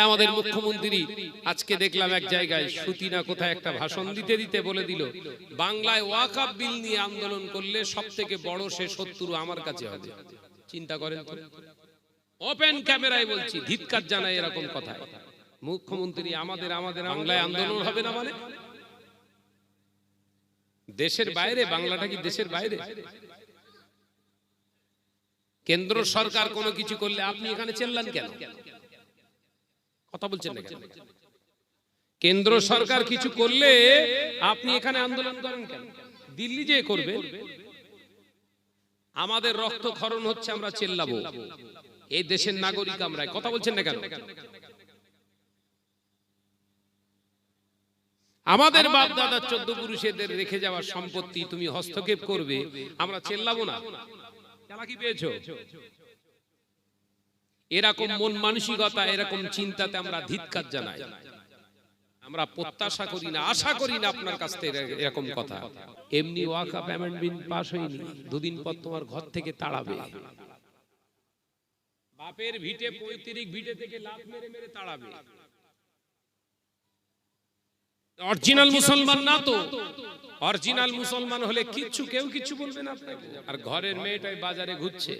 আমাদের মুখ্যমন্ত্রী আজকে দেখলাম এক জায়গায় সুতি না কোথায় একটা ভাষণ দিতে দিতে বলে দিল, বাংলায় ওয়াকফ বিল নিয়ে আন্দোলন করলে সবথেকে বড় সে শত্রু আমার কাছে হবে। চিন্তা করেন তো, ওপেন ক্যামেরায় বলছি, ধিক্কার জানাই এরকম কথা। মুখ্যমন্ত্রী আমাদের বাংলায় আন্দোলন হবে না মানে? দেশের বাইরে? বাংলাটা কি দেশের বাইরে? কেন্দ্র সরকার কোনো কিছু করলে আপনি এখানে চেল্লান কেন? কথা বলছেন না কেন? কেন্দ্র সরকার কিছু করলে আপনি এখানে আন্দোলন করেন কেন? দিল্লি যে করবে, আমাদের রক্তক্ষরণ হচ্ছে, আমরা চেল্লাবো, এই দেশের নাগরিক আমরা। কথা বলছেন না কেন? আমাদের বাপ দাদা 14 পুরুষেদের রেখে যাওয়ার সম্পত্তি তুমি হস্তক্ষেপ করবে, আমরা চেল্লাবো না? চালাকি পেয়েছো? এরকম মন মানসিকতা, এরকম চিন্তাতে আমরা ধিক্কার জানাই। আমরা প্রত্যাশা করি না, আশা করি না আপনার কাছ থেকে এরকম কথা। এমনি ওয়াকফ অ্যামেন্ডমেন্ট পাস হয়নি, দুদিন পর তোমার ঘর থেকে তাড়াবে। বাপের ভিটে, পৈতৃক ভিটে থেকে লাফ মেরে মেরে তাড়াবে। অরিজিনাল মুসলমান না তো? অরিজিনাল মুসলমান হলে কেউ কিছু বলবে না আপনাকে। আর ঘরের মেয়েটাই বাজারে ঘুরছে,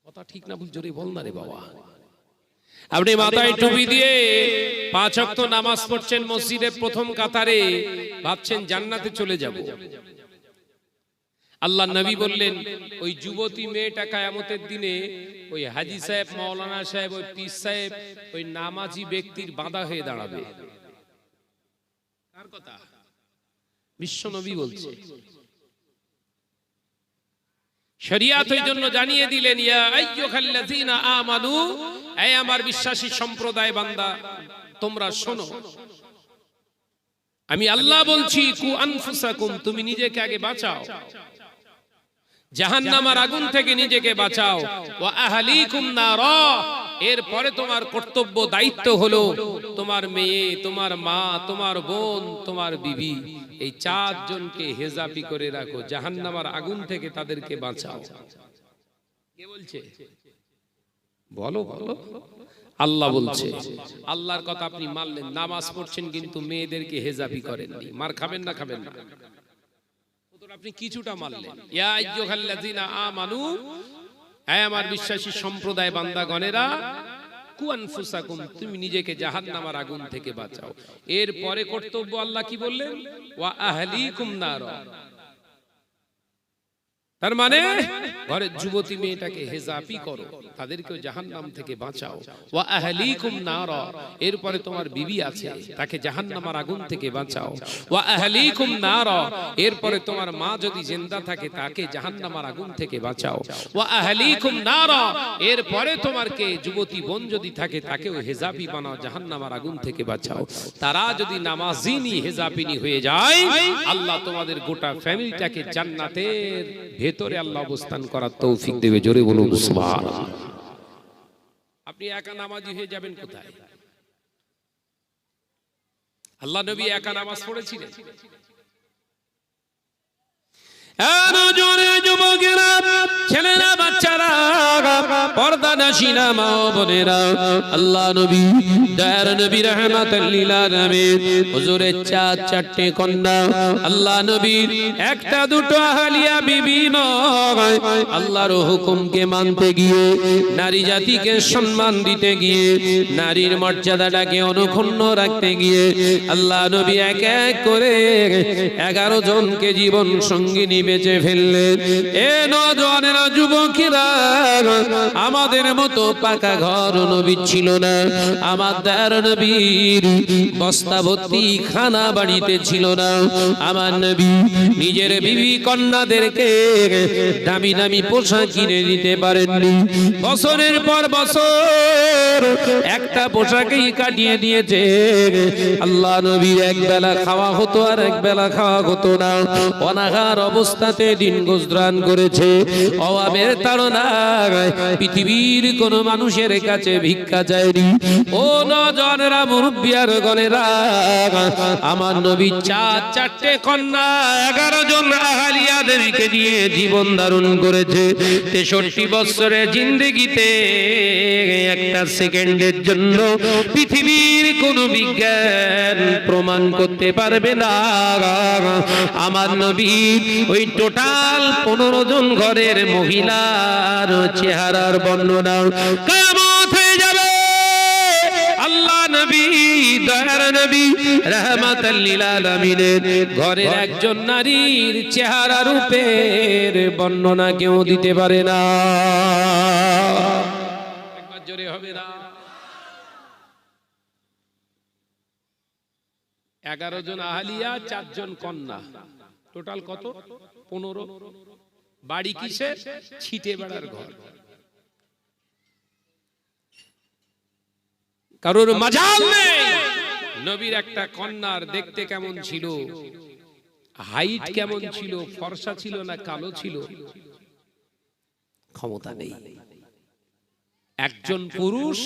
কথা ঠিক না ভুল জোরে বল না রে বাবা। আপনি মাথায় টুপি দিয়ে 5 ওয়াক্ত নামাজ পড়ছেন মসজিদে প্রথম কাতারে, ভাবছেন জান্নাতে চলে যাব। আল্লাহ নবী বললেন, ওই যুবতী মেয়েটা কিয়ামতের দিনে ওই হাজী সাহেব, মাওলানা সাহেব, ওই পীর সাহেব, ওই নামাজি ব্যক্তির বাধা হয়ে দাঁড়াবে। কার কথা? বিশ্ব নবী বলছে। শরিয়াত এই জন্য জানিয়ে দিলেন, ইয়া আইয়ুহাল্লাযীনা আমানু, হে আমার বিশ্বাসী সম্প্রদায় বান্দা, তোমরা শোনো, আমি আল্লাহ বলছি, কু আনফুসাকুম, তুমি নিজেকে আগে বাঁচাও, জাহান্নামের আগুন থেকে নিজেকে বাঁচাও, ওয়া আহলিকুম নারা, এরপরে তোমার কর্তব্য দায়িত্ব হলো তোমার মেয়ে, তোমার মা, তোমার বোন, তোমার বিবি, এই 4 জনকে হেজাবি করে রাখো, জাহান্নামের আগুন থেকে তাদেরকে বাঁচাও। কে বলছে? বলো বলো। আল্লাহ বলছে। আল্লাহর কথা আপনি মানলেন, নামাজ পড়ছেন কিন্তু মেয়েদেরকে হেজাবি করেননি, মার খাবেন না? খাবেন না? আপনি কিছুটা মানলেন। ইয়া আইয়ুহাল্লাযীনা আমানু, হে আমার বিশ্বাসী সম্প্রদায় বান্দাগণেরা, কু আনফুসাকুম, তুমি নিজেকে জাহান্নামের আগুন থেকে বাঁচাও। এরপরে কর্তব্য আল্লাহ কি বললেন? ওয়া আহলিকুম নারা, তার মানে ঘরের যুবতী মেয়েটাকে হেজাবি করো, তাদেরকেও জাহান্নাম থেকে বাঁচাও। ওয়া আহলিকুম নারা, এরপরে তোমার বিবি আছে, তাকে জাহান্নামের আগুন থেকে বাঁচাও। ওয়া আহলিকুম নারা, এরপরে তোমার মা যদি জিন্দা থাকে তাকে জাহান্নামের আগুন থেকে বাঁচাও। ওয়া আহলিকুম নারা, এরপরে তোমার কে যুবতী বোন যদি থাকে তাকেও হেজাবি বানাও, জাহান্নামের আগুন থেকে বাঁচাও। তারা যদি নামাজিনী হেজাবিনী হয়ে যায়, আল্লাহ তোমাদের গোটা ফ্যামিলিটাকে জান্নাতের ভেতরে আল্লাহ অবস্থান করার তৌফিক দেবে। জোরে বলুন সুবহানাল্লাহ। আপনি একা নামাজি হয়ে যাবেন কোথায়? আল্লাহ নবী একা নামাজ পড়েছিলেন। যুবকেরা, ছেলেরা, বাচ্চারা, পর্দানাশীনা মা বোনেরা, আল্লাহ নবী, দয়ার নবী রাহমাতাল লিল আলামিন, হুজুরের 4 কন্যা, আল্লাহ নবীর 1-2 আহলিয়া বিবি নয়, আল্লাহর হুকুমকে মানতে গিয়ে, নারী জাতিকে সম্মান দিতে গিয়ে, নারীর মর্যাদাটাকে অনক্ষুণ্ণ রাখতে গিয়ে আল্লাহ নবী এক এক করে 11 জনকে জীবন সঙ্গিনী বেঁচে ফেললেন। এ নওজওয়ানেরা, যুবকেরা, আমাদের মতো পাকা ঘর নবী ছিল না, আমাদের নবীর বস্তা ভর্তি খানা বাড়িতে ছিল না, আমার নবী নিজের বিবি কন্যাদেরকে দামি দামি পোশাক কিনে দিতে পারেননি। বছরের পর বছর একটা পোশাকেই কাটিয়ে দিয়েছে। আল্লাহ নবীর এক বেলা খাওয়া হতো আর এক বেলা খাওয়া হতো না, অনাহার অবস্থাতে দিন গুজরান করেছে। অভাবের তাড়নায় পৃথিবীর কোন মানুষের কাছে ভিক্ষা চায়নি। ও নজনেরা, মুরব্বিয়ার গণেরা, আমার নবী চারটে কন্যা 11 জন আহালিয়া দেবীকে দিয়ে জীবন ধারণ করেছে। 63 বছরের জিন্দেগিতে একটা সেকেন্ডের জন্য পৃথিবীর কোন বিজ্ঞান প্রমাণ করতে পারবে না আমার নবী ওই টোটাল 15 জন ঘরের মহিলার চেহারার বর্ণনা কিয়ামত হয়ে যাবে। আল্লাহ নবী, দয়ার নবী, রাহমাতাল লিল আলামিনের ঘরের একজন নারীর চেহারা রূপের বর্ণনা কেউ দিতে পারে না। একবার জোরে হবে না? 11 জন আহলিয়া, 4 জন কন্যা, টোটাল কত? 15। বাড়ি কিসে? ছিটে বেড়ার ঘর। কারোর মাজাল নেই। নবীর একটা কন্যার দেখতে কেমন ছিল, হাইট কেমন ছিল, ফর্সা ছিল না কালো ছিল, ক্ষমতা নেই। একজন পুরুষ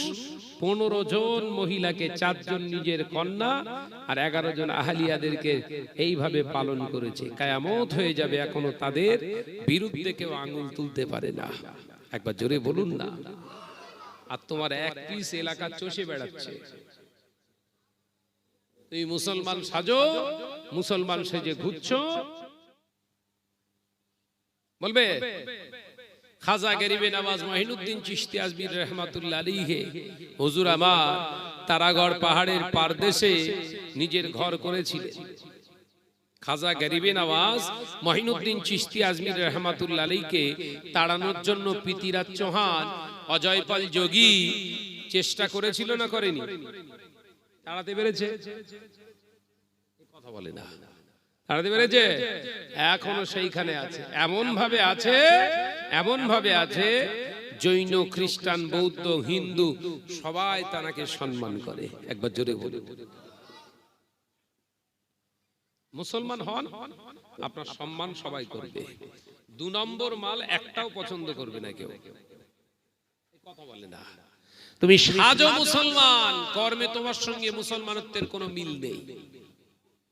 15 জন মহিলাকে, 4 জন নিজের কন্যা আর 11 জন আহলিয়াদেরকে এইভাবে পালন করেছে। কিয়ামত হয়ে যাবে, এখনো তাদের বিরুদ্ধে কেউ আঙ্গুল তুলতে পারে না। একবার জোরে বলুন না। আর তোমার এক পিস এলাকা চষে বেড়াচ্ছে। তুমি মুসলমান সাজো, মুসলমান সেজে ঘুরছো, বলবে খাজা গরিবে নওয়াজ মঈনুদ্দিন চিশতি আজমির রহমাতুল্লাহ আলাইহি হুজুর আমার তারাগড় পাহাড়ের পারদেশে নিজের ঘর করেছিলেন। খাজা গরিবে নওয়াজ মঈনুদ্দিন চিশতি আজমির রহমাতুল্লাহ আলাইহিকে তাড়ানোর জন্য পৃথিরাজ চৌহান, অজয়পাল যোগী চেষ্টা করেছিল না করেনি? তাড়াতে পেরেছে? কথা বলে না। তাড়াতে পেরেছে? এখনো সেইখানে আছে। এমন ভাবে আছে জৈন, খ্রিস্টান, বৌদ্ধ, হিন্দু সবাই তাকে সম্মান করে। একবার জোরে বলে। মুসলমান হন, আপনার সম্মান সবাই করবে। 2 নম্বর মাল একটাও পছন্দ করবে না কেউ। কথা বলে না। তুমি সাজো মুসলমান, কর্মে তোমার সঙ্গে মুসলমানত্বের কোনো মিল নেই।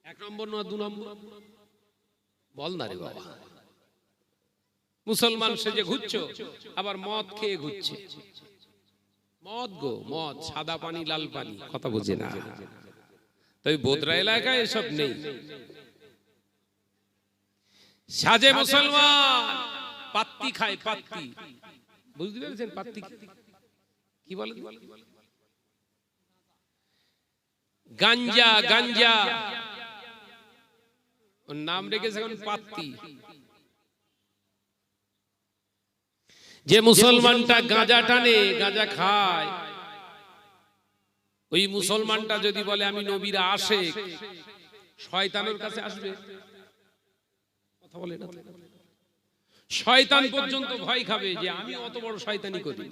1 নম্বর না 2 নম্বর? বল না রে বাবা। মুসলমান সেজে ঘুরছো, আবার মদ খেয়ে ঘুরছে। মদ, সাদা পানি লাল পানি, কথা বুঝে না। তবে বোদরা এলাকায় এসব নেই। সাজে মুসলমান, পাত্তি খায়, পাত্তি। বুঝতে পেরেছেন? পাত্তি কি বলে? গাঞ্জা ওর নাম রেখেছে এখন পাত্তি। যে মুসলমানটা গাঁজা টানে, গাঁজা খায়, ওই মুসলমানটা যদি বলে আমি নবীর আশিক, শয়তানের কাছে আসবে? কথা বলে না। শয়তান পর্যন্ত ভয় খাবে যে আমি অত বড় শয়তানি করি।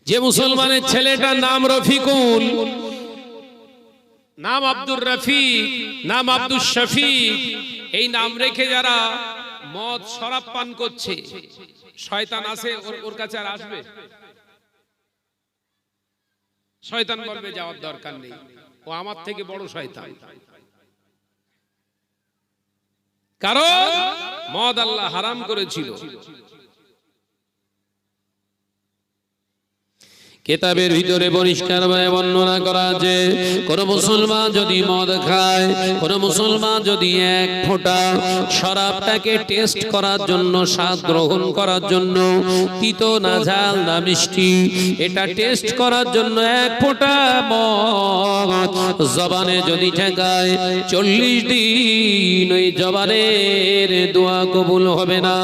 যে মুসলমানের ছেলেটার নাম রফিকুল, নাম আব্দুর রফিক, নাম আব্দুল শফিক, এই নাম রেখে যারা মদ শরাব পান করছে, শয়তান আছে ওর কাছে আর আসবে? শয়তান বলবে যাওয়ার দরকার নেই, ও আমার থেকে বড় শয়তান। কারণ মদ আল্লাহ হারাম করেছিল। কিতাবের ভিতরে পরিষ্কারভাবে বর্ণনা করা আছে, কোন মুসলমান যদি মদ খায়, কোন মুসলমান যদি 1 ফোঁটা শরাবটাকে টেস্ট করার জন্য, স্বাদ গ্রহণ করার জন্য, তিতো না ঝাল না মিষ্টি, এটা টেস্ট করার জন্য 1 ফোঁটা মদ জবানে যদি ঠেকায়, 40 দিন ওই জবানের দোয়া কবুল হবে না।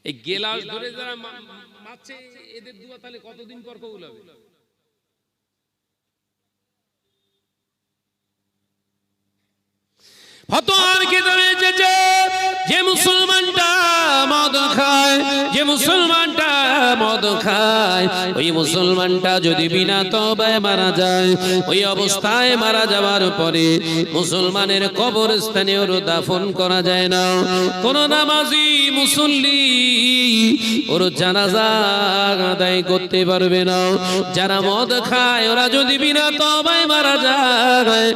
এই গেলাস ধরে যারা মারছে, এদের দোয়া তাহলে কতদিন পর কবুল হবে? ফতোয়ার কিতাবে এসেছে, যে মুসলমানটা মদ খায়, যে মুসলমানটা মদ মদ খায়, ওই মুসলমানটা যদি বিনা তওবায় মারা যায়, ওই অবস্থায় মারা যাওয়ার পরে মুসলমানের কবরস্থানে ওর দাফন করা যায় না। কোন নামাজি মুসল্লি ওর জানাজা আদায় করতে পারবে না। যারা মদ খায় ওরা যদি বিনা তওবায় মারা যায়,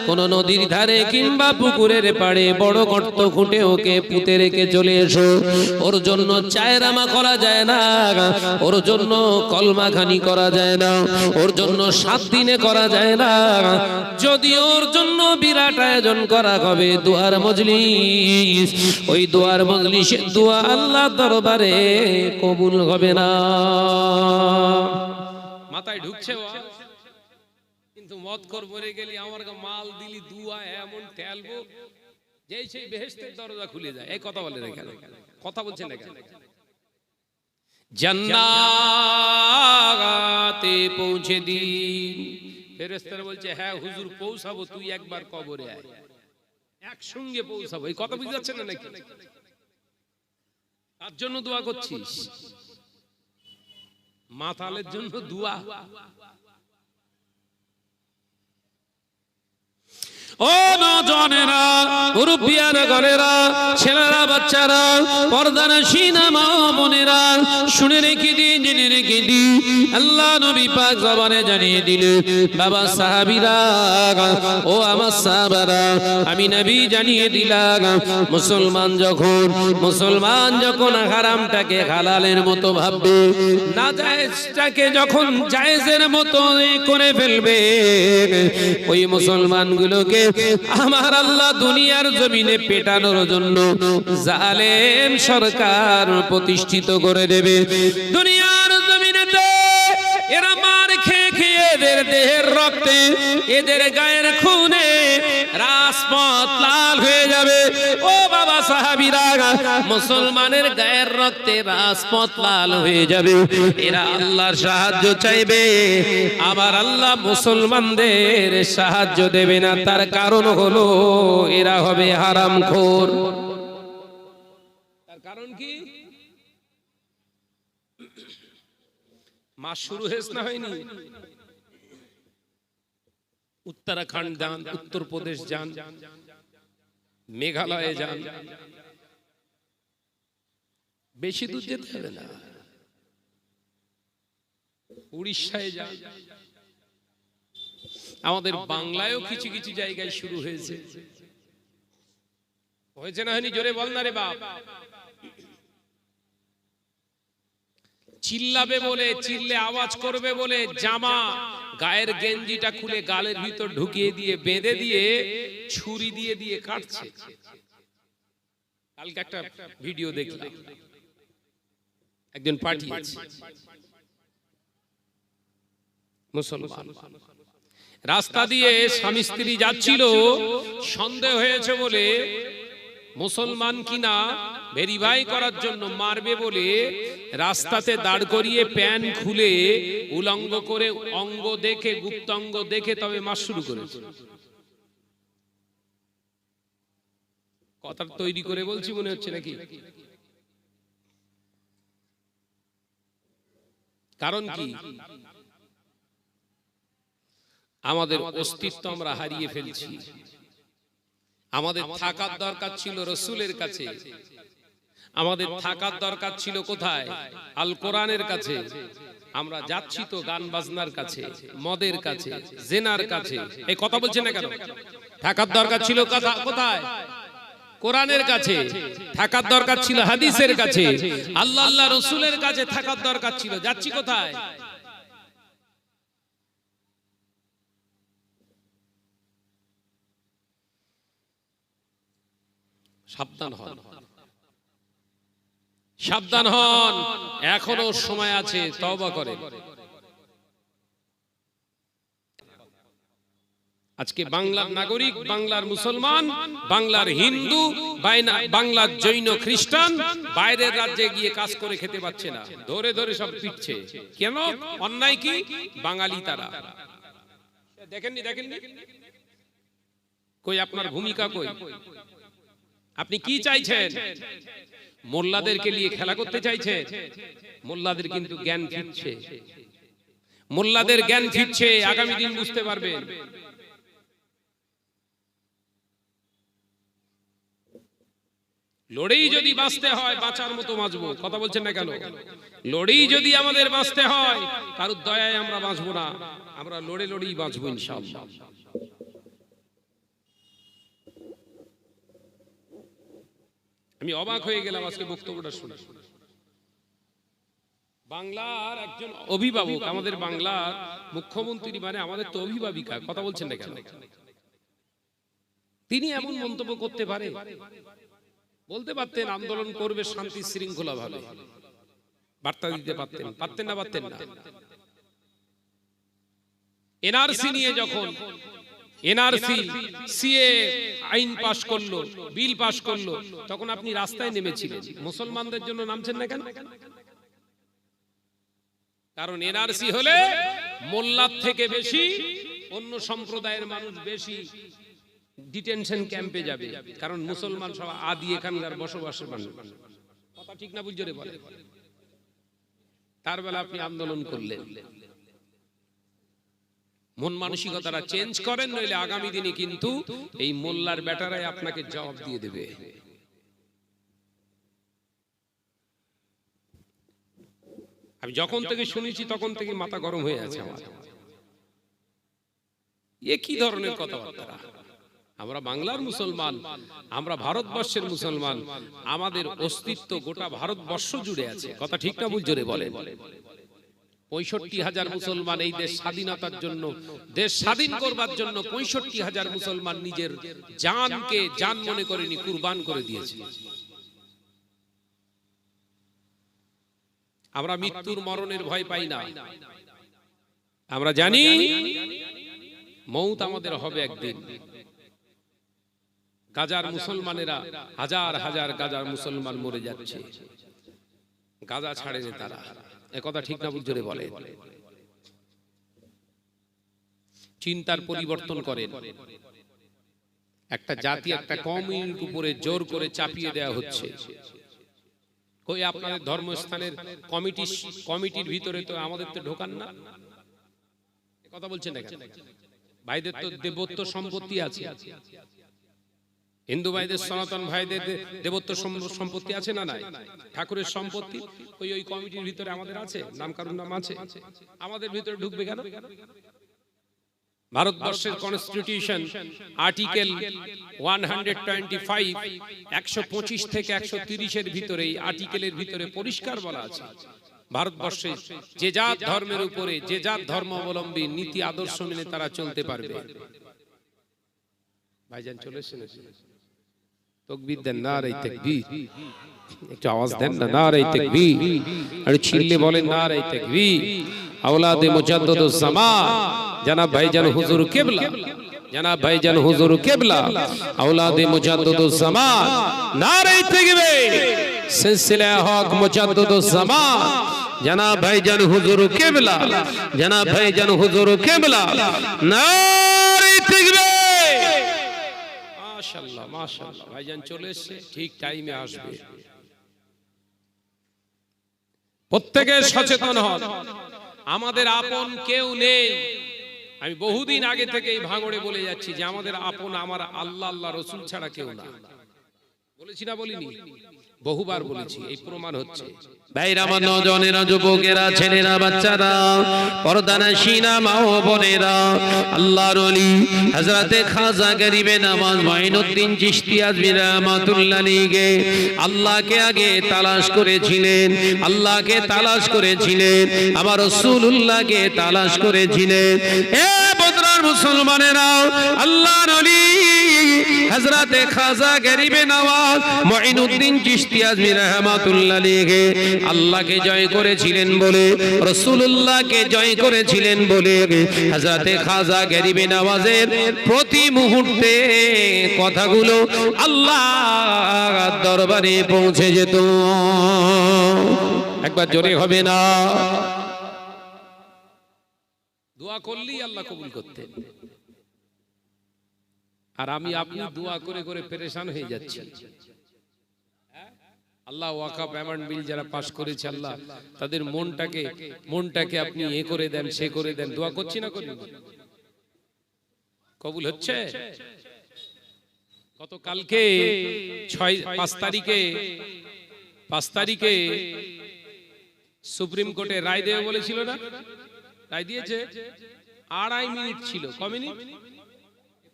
কোন নদীর ধারে কিংবা পুকুরের পাড়ে বড় গর্ত খুঁটে ওকে পুঁতে রেখে চলে এসো, ওর জন্য চায়রামা করা যায় না, ওর জন্য কলমাখানি করা যায় না, ওর জন্য 7 দিনে করা যায় না। যদি ওর জন্য বিরাট আয়োজন করা হবে দুয়ার মজলিস, ওই দুয়ার মজলিসের দোয়া আল্লাহ দরবারে কবুল হবে না। মাথায় ঢুকছে কিন্তু মদ কর মরে গেলি আমার মাল দিলি দুয়া এমন ঠেলবো যে সেই বেহেশতের দরজা খুলে যায়। এই কথা বলে রেখে কথা বলছেন না কেন? জান্নাতে পৌঁছে দিন। ফেরেশতারা বলছে হ্যাঁ হুজুর পৌঁছাবো, তুই একবার কবরে আয়, একসঙ্গে পৌঁছাবো। এই কথা বুঝতে পারছেন না নাকি? তার জন্য দোয়া করছিস, মাতালের জন্য দোয়া। ও নওজওয়ানেরা, মুরব্বিয়ারা, ঘরেরা, ছেলেরা, বাচ্চারা, পর্দানশীন মা বোনেরা, শুনে রেখে দিন, জেনে রেখে দিন। আল্লাহ নবী পাক জবানে জানিয়ে দিলেন, বাবা সাহাবীরা, ও আমার সাহাবারা, আমি নবী জানিয়ে দিলাম, মুসলমান যখন হারামটাকে হালালের মতো ভাববে, নাজায়েজটাকে যখন জায়েজের মতো করে ফেলবে, ওই মুসলমানগুলোকে আমার আল্লাহ দুনিয়ার জমিনে পেটানোর জন্য জালেম সরকার প্রতিষ্ঠিত করে দেবে। দুনিয়ার জমিনেতে এরা মার খেয়ে খেয়ে এদের দেহের রক্তে, এদের গায়ের খুনে রাজপথ লাল হয়ে যাবে। ও বাবা সাহাবীরা, মুসলমানের গায়ের রক্তে রাজপথ লাল হয়ে যাবে। এরা আল্লাহর সাহায্য চাইবে, আবার আল্লাহ মুসলমানদের সাহায্য দেবে না। তার কারণ হলো এরা হবে হারামখোর। তার কারণ কি? মাস শুরু হয়েছে না হয়নি? উত্তরাখণ্ড যান, উত্তরপ্রদেশ যান, মেঘালয়ে যান, বেশি দূর যেতে হবে না, উড়িষ্যায় যান, আমাদের বাংলায়ও কিছু কিছু জায়গায় শুরু হয়েছে। হয়েছে না হয়নি? জোরে বল না রে বাপ। চিল্লাবে বলে, চিল্লে আওয়াজ করবে বলে জামা, গায়ের গেঞ্জিটা খুলে গালের ভিতর ঢুকিয়ে দিয়ে, বেঁধে দিয়ে, ছুরি দিয়ে দিয়ে কাটছে। কালকে একটা ভিডিও দেখলাম, একজন পাঠিয়েছে, মুসলমান রাস্তা দিয়ে স্বামী স্ত্রী যাচ্ছিল, সন্দেহ হয়েছে বলে মুসলমান কিনা ভেরিফাই করার জন্য মারবে বলে রাস্তাতে দাঁড় করিয়ে প্যান্ট খুলে উলঙ্গ করে অঙ্গ দেখে, গুপ্তাঙ্গ দেখে তবে মার শুরু করেছে। কথা তৈরি করে বলছি মনে হচ্ছে নাকি? কারণ কি? আমাদের অস্তিত্ব আমরা হারিয়ে ফেলছি। আমাদের থাকার দরকার ছিল রাসূলের কাছে, আমাদের থাকার দরকার ছিল কোথায়? আল কোরআনের কাছে। আমরা যাচ্ছি তো গান বাজনার কাছে, মদের কাছে, জেনার কাছে। এই কথা বলছেন না কেন? থাকার দরকার ছিল কোথায়? কোরআনের কাছে। থাকার দরকার ছিল হাদিসের কাছে, আল্লাহ রাসূলের কাছে থাকার দরকার ছিল। যাচ্ছি কোথায়? সাবধান হন, সাবধান হন, এখনো সময় আছে, তওবা করেন। আজকে বাংলার নাগরিক, বাংলার মুসলমান, বাংলার হিন্দু, বাংলার জৈন খ্রিস্টান বাইরের রাজ্যে গিয়ে কাজ করে খেতে পাচ্ছে না, ধরে ধরে সব পিটছে। কেন? অন্যায় কি? বাঙালি তারা। দেখেননি? দেখেননি? কই আপনার ভূমিকা কই? আপনি কি চাইছেন? মোল্লাদেরকে নিয়ে খেলা করতে চাইছেন? মোল্লাদের কিন্তু জ্ঞান ফিরছে, মোল্লাদের জ্ঞান ফিরছে, আগামী দিন বুঝতে পারবেন। লড়েই যদি বাঁচতে হয়, বাঁচার মতো বাঁচবো, কথা বলছেন না কেন? লড়েই যদি আমাদের বাঁচতে হয়, কারোর দয়ায় আমরা বাঁচবো না, আমরা লড়ে লড়েই বাঁচবো ইনশাআল্লাহ। আমি অবাক হয়ে গেলাম আজকে বক্তব্যটা শুনে। বাংলার একজন অভিভাবক, আমাদের বাংলার মুখ্যমন্ত্রী, মানে আমাদের তো অভিভাবিকা, কথা বলছেন না কেন? তিনি এমন মন্তব্য করতে পারে? বলতে পারতেন আন্দোলন করবে শান্তি শৃঙ্খলা ভাবে, বার্তা দিতে পারতেন, পারতেন না? পারতেন না? এনআরসি নিয়ে যখন এনআরসি সিএ আইন পাশ করলো, বিল পাশ করলো, তখন আপনি রাস্তায় নেমেছিলেন, মুসলমানদের জন্য নামছেন না কেন? কারণ এনআরসি হলে মোল্লার থেকে বেশি অন্য সম্প্রদায়ের মানুষ বেশি ডিটেনশন ক্যাম্পে যাবে, কারণ মুসলমান সব আদি এখানকার বসবাসের মানুষ, কথা ঠিক না বুঝরে বলে? তার বেলা আপনি আন্দোলন করলেন। মন মানসিকতাটা চেঞ্জ করেন, নইলে আগামী দিনে কিন্তু এই মোল্লার বেটারাই আপনাকে জবাব দিয়ে দেবে। আমি যখন থেকে শুনেছি তখন থেকে মাথা গরম হয়ে আছে আমার। এ কি ধরনের কথাবার্তা? আমরা বাংলার মুসলমান, আমরা ভারতবর্ষের মুসলমান, আমাদের অস্তিত্ব গোটা ভারতবর্ষ জুড়ে আছে, কথা ঠিক না বুঝরে বলেন? 65,000 মুসলমান এই দেশ স্বাধীনতার জন্য, দেশ স্বাধীন করবার জন্য 65,000 মুসলমান নিজের জানকে জান মনে করেনি, কুরবান করে দিয়েছে। আমরা মৃত্যুর মরণের ভয় পাই না, আমরা জানি মৌত আমাদের হবে একদিন। গাজার মুসলমানেরা হাজার হাজার গাজার মুসলমান মরে যাচ্ছে, গাজা ছাড়েনি তারা, একথা ঠিক না বুঝরে বলে? চিন্তার পরিবর্তন করেন। একটা জাতি, একটা কমিউনিটির উপরে জোর করে চাপিয়ে দেওয়া হচ্ছে। কই আপনাদের ধর্মস্থানের কমিটির ভিতরে তো আমাদের তো ঢোকান না, কথা বলছেন না কেন? ভাইদের তো দেবত্ব সম্পত্তি আছে, হিন্দু ভাইদের, সনাতন ভাইদের দেবত্ব সম্পত্তি আছে না নাই? ঠাকুরের সম্পত্তি ওই কমিটির ভিতরে আমাদের আছে, নাম কারুর নাম আছে, আমাদের ভিতরে ঢুকবে কেন? ভারতবর্ষের কনস্টিটিউশন আর্টিকেল 125 125 থেকে 130 ভিতরে, এই আর্টিকেলের ভিতরে পরিষ্কার বলা আছে ভারতবর্ষে যে জাত ধর্মের উপরে, যে জাত ধর্মাবলম্বী নীতি আদর্শ মেনে তারা চলতে পারবে। ভাইজান চলে এসেছেন, তাকবীর দেন, নারে তাকবীর, একটু আওয়াজ দেন না, নারে তাকবীর, আর চিল্লে বলেন নারে তাকবীর। আওলাদে মুজাদ্দিদুজ জামান জনাব ভাইজান হুজুর কিবলা, জনাব ভাইজান হুজুর কিবলা, আওলাদে মুজাদ্দিদুজ জামান, নারে তাকবীর। সিলসিলা হক মুজাদ্দিদুজ জামান জনাব ভাইজান হুজুর কিবলা, জনাব ভাইজান হুজুর কিবলা, নারে তাকবীর। মাশাআল্লাহ মাশাআল্লাহ, ভাইজান চলে এসেছে, ঠিক টাইমে আসবে। প্রত্যেকে সচেতন হন, আমাদের আপন কেউ নেই। আমি বহুদিন আগে থেকে এই ভাঙড়ে বলে যাচ্ছি যে আমাদের আপন আমার আল্লাহ, আল্লাহ রাসূল ছাড়া কেউ না। বলেছি না বলিনি? বহুবার বলেছি, এই প্রমাণ হচ্ছে। ভাইরা, আমার নওজওয়ানেরা, যুবকেরা, ছেলেরা, বাচ্চারা, পর্দানশীনা মা ও বোনেরা, আল্লাহর ওলি হযরতে খাজা গরিবে নওয়াজ মাইনুদ্দিন চিশতি আজমি রাহমাতুল্লাহ আলাইহি আল্লাহকে আগে তালাশ করেছিলেন, আল্লাহকে তালাশ করেছিলেন, আমার রাসূলুল্লাহকে তালাশ করেছিলেন। এ বদরার মুসলমানেরা, আল্লাহর ওলি হযরতে খাজা গরিবে নওয়াজ মাইনুদ্দিন চিশতি আজমি রাহমাতুল্লাহ আলাইহি আল্লাহকে জয় করেছিলেন বলে, রাসূলুল্লাহকে জয় করেছিলেন বলে হযরতে খাজা গরিবে নওয়াজের প্রতি মুহূর্তে কথাগুলো আল্লাহর দরবারে পৌঁছে যেত। একবার জোরে হবে না? দোয়া করলেই আল্লাহ কবুল করতেন। আর আমি আপনি দোয়া করে করে পেরেশান হয়ে যাচ্ছি। আল্লাহ ওয়াকাফ অ্যামেন্ড বিল যারা পাশ করেছে আল্লাহ তাদের মনটাকে আপনি এ করে দেন, সে করে দেন। দোয়া করছি না, করি কবুল হচ্ছে। গতকালকে 5 তারিখে সুপ্রিম কোর্টে রায় দেবে বলেছিল না, রায় দিয়েছে। 2.5 মিনিট ছিল। ক মিনিট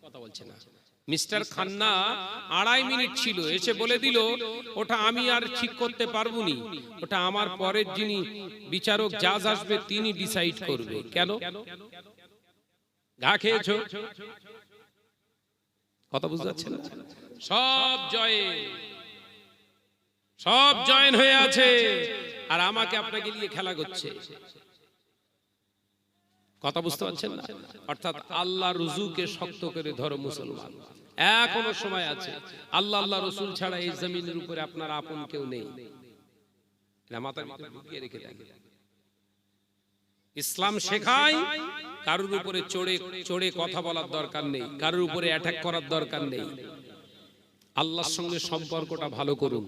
কথা বলছে না মিস্টার খান্না, 2.5 মিনিট ছিল। এসে বলে দিল ওটা আমি আর ঠিক করতে পারবো নি, ওটা আমার পরের যিনি বিচারক জাজ আসবে তিনি ডিসাইড করবে। কেন? ঘা খেয়েছো? কথা বুঝতে পারছেন? সব জয়েন হয়ে আছে আর আমাকে আপনাকে নিয়ে খেলা করছে। কথা বুঝতে পারছেন না? অর্থাৎ আল্লাহ রুজুকে শক্ত করে ধরো মুসলমান, এখনো সময় আছে। আল্লাহ আল্লাহ রসুল ছাড়া এই জমিনের উপরে আপনার আপন কেউ নেই। মাথার ভিতরে ঢুকিয়ে রেখে দেন। ইসলাম শেখায় কারোর উপরে চড়ে কথা বলার দরকার নেই, কারোর উপরে অ্যাটাক করার দরকার নেই। আল্লাহর সঙ্গে সম্পর্কটা ভালো করুন।